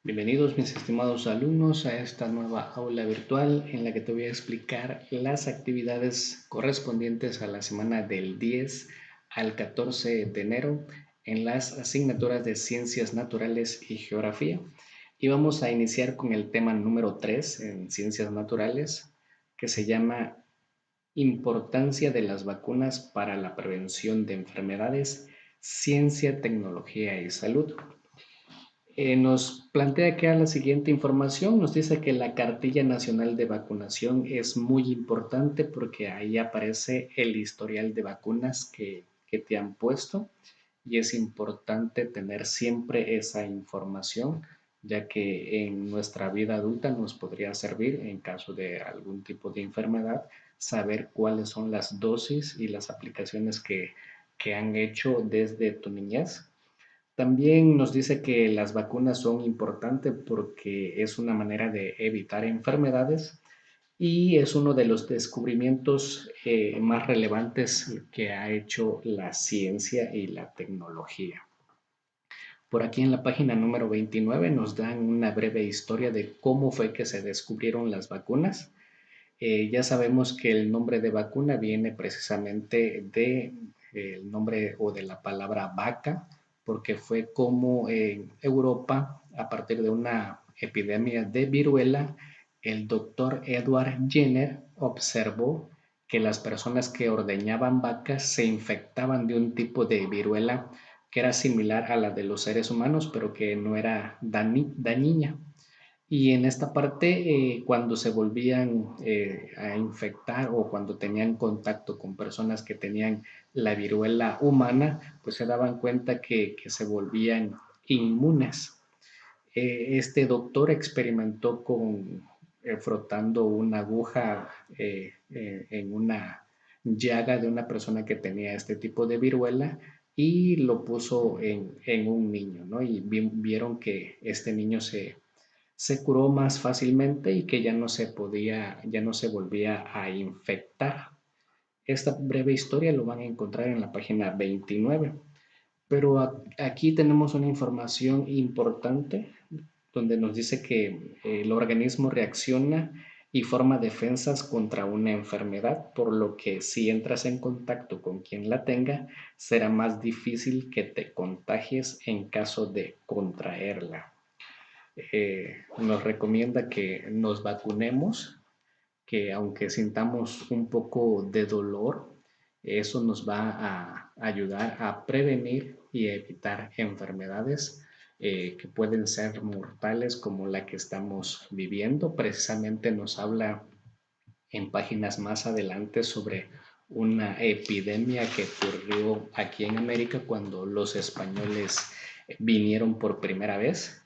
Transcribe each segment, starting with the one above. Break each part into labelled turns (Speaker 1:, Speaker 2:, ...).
Speaker 1: Bienvenidos mis estimados alumnos a esta nueva aula virtual en la que te voy a explicar las actividades correspondientes a la semana del 10 al 14 de enero en las asignaturas de Ciencias Naturales y Geografía. Y vamos a iniciar con el tema número 3 en Ciencias Naturales, que se llama Importancia de las vacunas para la prevención de enfermedades, ciencia, tecnología y salud. Nos plantea acá la siguiente información, nos dice que la cartilla nacional de vacunación es muy importante porque ahí aparece el historial de vacunas que te han puesto y es importante tener siempre esa información ya que en nuestra vida adulta nos podría servir en caso de algún tipo de enfermedad saber cuáles son las dosis y las aplicaciones que han hecho desde tu niñez. También nos dice que las vacunas son importantes porque es una manera de evitar enfermedades y es uno de los descubrimientos más relevantes que ha hecho la ciencia y la tecnología. Por aquí en la página número 29 nos dan una breve historia de cómo fue que se descubrieron las vacunas. Ya sabemos que el nombre de vacuna viene precisamente del nombre o de la palabra vaca, porque fue como en Europa, a partir de una epidemia de viruela, el doctor Edward Jenner observó que las personas que ordeñaban vacas se infectaban de un tipo de viruela que era similar a la de los seres humanos, pero que no era dañina. Y en esta parte, cuando se volvían a infectar o cuando tenían contacto con personas que tenían la viruela humana, pues se daban cuenta que se volvían inmunes. Este doctor experimentó con frotando una aguja en una llaga de una persona que tenía este tipo de viruela y lo puso en un niño, ¿no? Y vieron que este niño se curó más fácilmente y que ya no se volvía a infectar. Esta breve historia lo van a encontrar en la página 29. Pero aquí tenemos una información importante donde nos dice que el organismo reacciona y forma defensas contra una enfermedad, por lo que si entras en contacto con quien la tenga, será más difícil que te contagies en caso de contraerla. Nos recomienda que nos vacunemos, que aunque sintamos un poco de dolor, eso nos va a ayudar a prevenir y evitar enfermedades que pueden ser mortales como la que estamos viviendo. Precisamente nos habla en páginas más adelante sobre una epidemia que ocurrió aquí en América cuando los españoles vinieron por primera vez.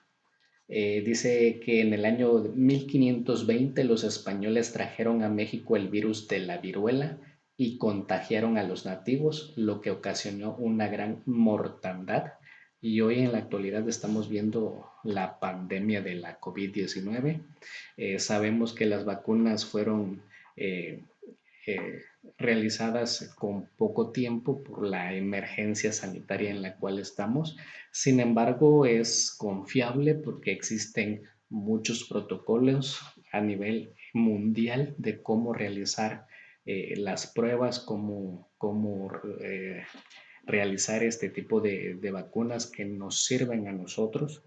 Speaker 1: Dice que en el año 1520 los españoles trajeron a México el virus de la viruela y contagiaron a los nativos, lo que ocasionó una gran mortandad. Y hoy en la actualidad estamos viendo la pandemia de la COVID-19. Sabemos que las vacunas fueron eh, eh, realizadas con poco tiempo por la emergencia sanitaria en la cual estamos. Sin embargo, es confiable porque existen muchos protocolos a nivel mundial de cómo realizar las pruebas, cómo realizar este tipo de vacunas que nos sirven a nosotros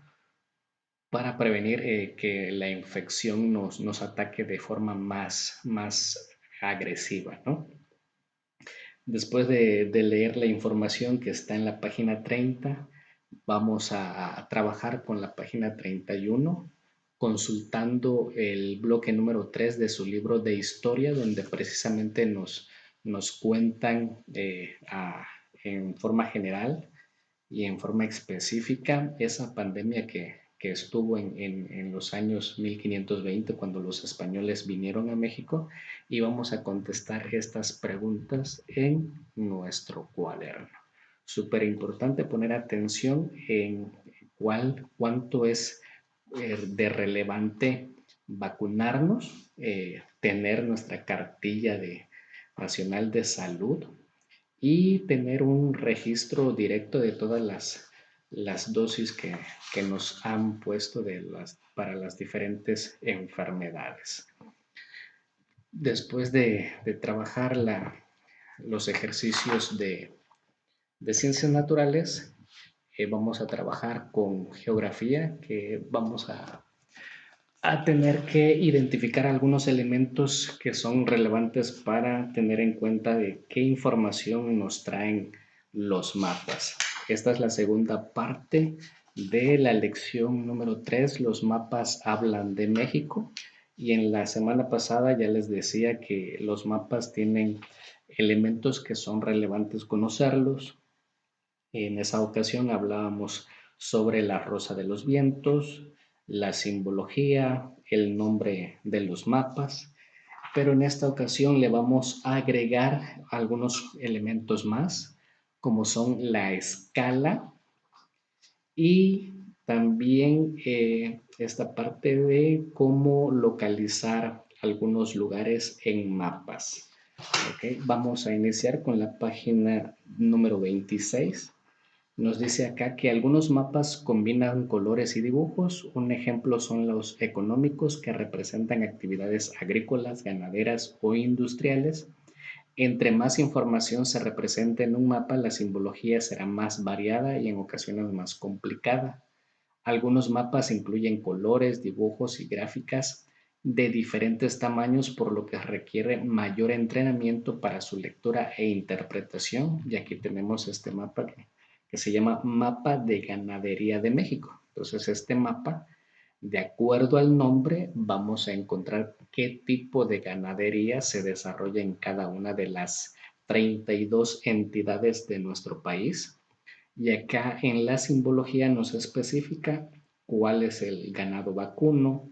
Speaker 1: para prevenir que la infección nos ataque de forma más agresiva, ¿no? Después de leer la información que está en la página 30, vamos a trabajar con la página 31, consultando el bloque número 3 de su libro de historia, donde precisamente nos cuentan en forma general y en forma específica esa pandemia que estuvo en los años 1520 cuando los españoles vinieron a México y vamos a contestar estas preguntas en nuestro cuaderno. Súper importante poner atención en cuánto es de relevante vacunarnos, tener nuestra cartilla nacional de salud y tener un registro directo de todas las dosis que nos han puesto para las diferentes enfermedades. Después de trabajar los ejercicios de ciencias naturales, vamos a trabajar con geografía, que vamos a tener que identificar algunos elementos que son relevantes para tener en cuenta de qué información nos traen los mapas. Esta es la segunda parte de la lección número 3. Los mapas hablan de México. Y en la semana pasada ya les decía que los mapas tienen elementos que son relevantes conocerlos. En esa ocasión hablábamos sobre la rosa de los vientos, la simbología, el nombre de los mapas, pero en esta ocasión le vamos a agregar algunos elementos más, como son la escala y también esta parte de cómo localizar algunos lugares en mapas. Okay. Vamos a iniciar con la página número 26. Nos dice acá que algunos mapas combinan colores y dibujos. Un ejemplo son los económicos, que representan actividades agrícolas, ganaderas o industriales. Entre más información se represente en un mapa, la simbología será más variada y en ocasiones más complicada. Algunos mapas incluyen colores, dibujos y gráficas de diferentes tamaños, por lo que requiere mayor entrenamiento para su lectura e interpretación. Y aquí tenemos este mapa que se llama Mapa de Ganadería de México. Entonces, este mapa, de acuerdo al nombre, vamos a encontrar qué tipo de ganadería se desarrolla en cada una de las 32 entidades de nuestro país. Y acá en la simbología nos especifica cuál es el ganado vacuno,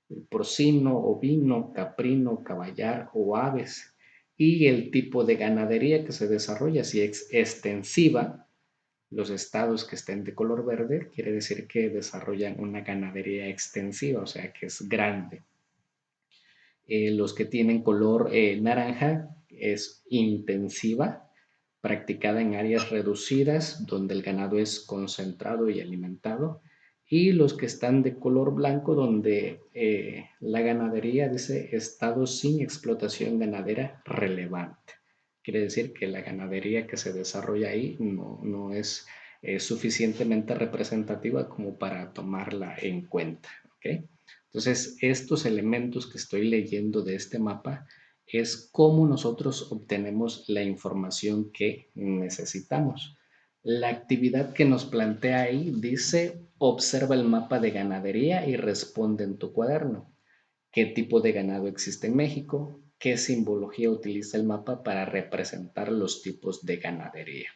Speaker 1: el porcino, ovino, caprino, caballar o aves. Y el tipo de ganadería que se desarrolla, si es extensiva, los estados que estén de color verde, quiere decir que desarrollan una ganadería extensiva, o sea que es grande. Los que tienen color naranja es intensiva, practicada en áreas reducidas donde el ganado es concentrado y alimentado. Y los que están de color blanco, donde la ganadería dice estado sin explotación ganadera relevante. Quiere decir que la ganadería que se desarrolla ahí no es suficientemente representativa como para tomarla en cuenta. ¿Okay? Entonces, estos elementos que estoy leyendo de este mapa es cómo nosotros obtenemos la información que necesitamos. La actividad que nos plantea ahí dice, observa el mapa de ganadería y responde en tu cuaderno. ¿Qué tipo de ganado existe en México? ¿Qué simbología utiliza el mapa para representar los tipos de ganadería?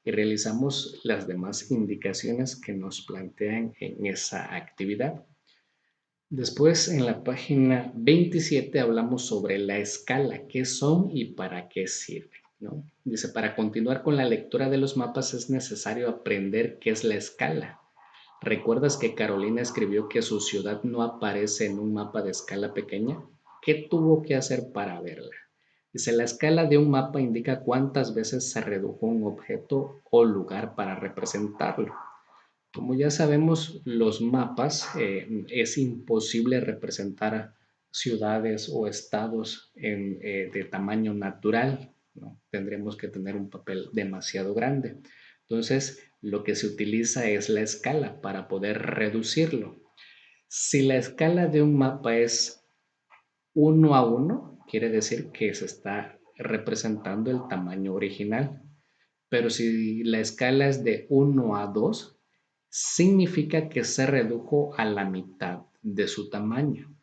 Speaker 1: Y realizamos las demás indicaciones que nos plantean en esa actividad. Después, en la página 27 hablamos sobre la escala, qué son y para qué sirven, ¿no? Dice, para continuar con la lectura de los mapas es necesario aprender qué es la escala. ¿Recuerdas que Carolina escribió que su ciudad no aparece en un mapa de escala pequeña? ¿Qué tuvo que hacer para verla? Dice, la escala de un mapa indica cuántas veces se redujo un objeto o lugar para representarlo. Como ya sabemos, los mapas es imposible representar ciudades o estados de tamaño natural, ¿no? Tendremos que tener un papel demasiado grande. Entonces, lo que se utiliza es la escala para poder reducirlo. Si la escala de un mapa es 1:1, quiere decir que se está representando el tamaño original. Pero si la escala es de 1:2, significa que se redujo a la mitad de su tamaño.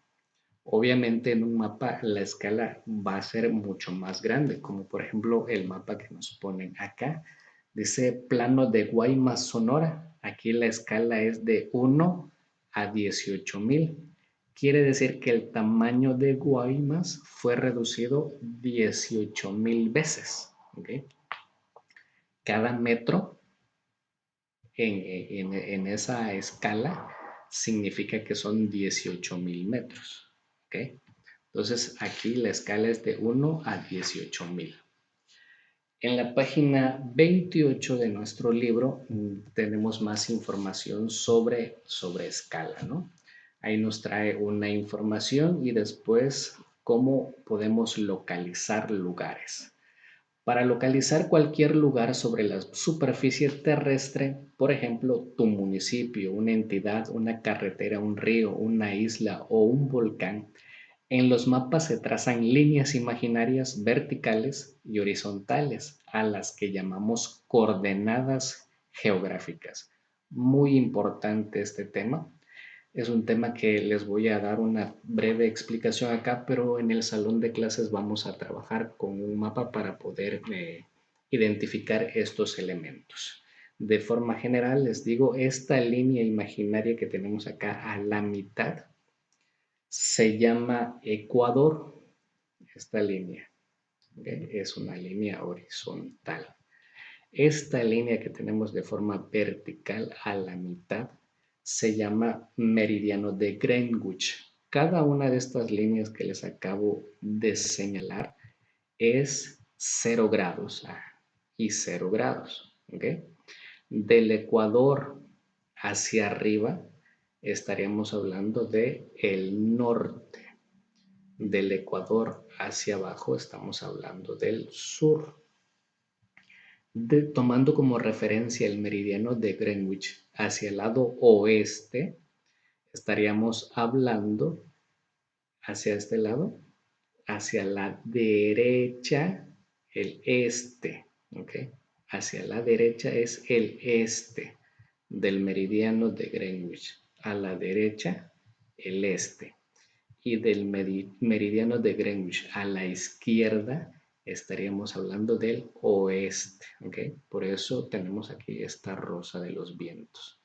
Speaker 1: Obviamente en un mapa la escala va a ser mucho más grande, como por ejemplo el mapa que nos ponen acá. Dice plano de Guaymas, Sonora. Aquí la escala es de 1 a 18,000. Quiere decir que el tamaño de Guaymas fue reducido 18,000 veces. ¿Okay? Cada metro en esa escala significa que son 18,000 metros. ¿Okay? Entonces aquí la escala es de 1 a 18,000. En la página 28 de nuestro libro tenemos más información sobre escala, ¿no? Ahí nos trae una información y después cómo podemos localizar lugares. Para localizar cualquier lugar sobre la superficie terrestre, por ejemplo, tu municipio, una entidad, una carretera, un río, una isla o un volcán, en los mapas se trazan líneas imaginarias verticales y horizontales a las que llamamos coordenadas geográficas. Muy importante este tema. Es un tema que les voy a dar una breve explicación acá, pero en el salón de clases vamos a trabajar con un mapa para poder identificar estos elementos. De forma general, les digo, esta línea imaginaria que tenemos acá a la mitad se llama ecuador, esta línea. ¿Okay? Es una línea horizontal. Esta línea que tenemos de forma vertical a la mitad se llama meridiano de Greenwich. Cada una de estas líneas que les acabo de señalar es 0 grados y 0 grados. ¿Okay? Del ecuador hacia arriba estaríamos hablando de el norte. Del ecuador hacia abajo estamos hablando del sur. Tomando como referencia el meridiano de Greenwich hacia el lado oeste, estaríamos hablando hacia este lado, hacia la derecha, el este, ¿ok? Hacia la derecha es el este del meridiano de Greenwich, a la derecha el este, y del meridiano de Greenwich a la izquierda estaríamos hablando del oeste, ¿ok? Por eso tenemos aquí esta rosa de los vientos.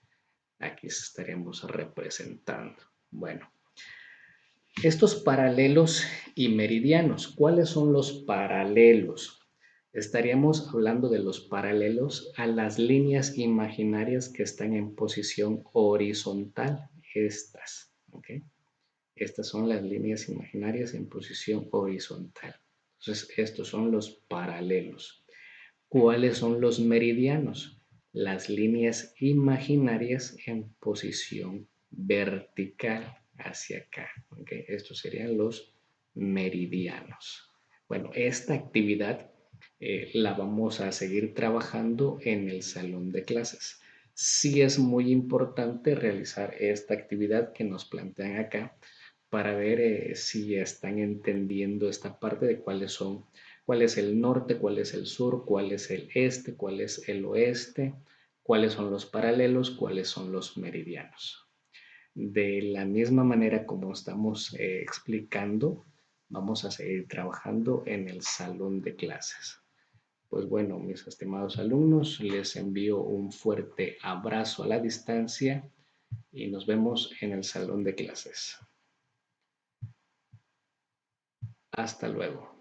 Speaker 1: Aquí estaríamos representando. Bueno, estos paralelos y meridianos, ¿cuáles son los paralelos? Estaríamos hablando de los paralelos a las líneas imaginarias que están en posición horizontal, estas, ¿ok? Estas son las líneas imaginarias en posición horizontal. Entonces, estos son los paralelos. ¿Cuáles son los meridianos? Las líneas imaginarias en posición vertical hacia acá. ¿Okay? Estos serían los meridianos. Bueno, esta actividad la vamos a seguir trabajando en el salón de clases. Sí es muy importante realizar esta actividad que nos plantean acá para ver si están entendiendo esta parte de cuál es el norte, cuál es el sur, cuál es el este, cuál es el oeste, cuáles son los paralelos, cuáles son los meridianos. De la misma manera como estamos explicando, vamos a seguir trabajando en el salón de clases. Pues bueno, mis estimados alumnos, les envío un fuerte abrazo a la distancia y nos vemos en el salón de clases. Hasta luego.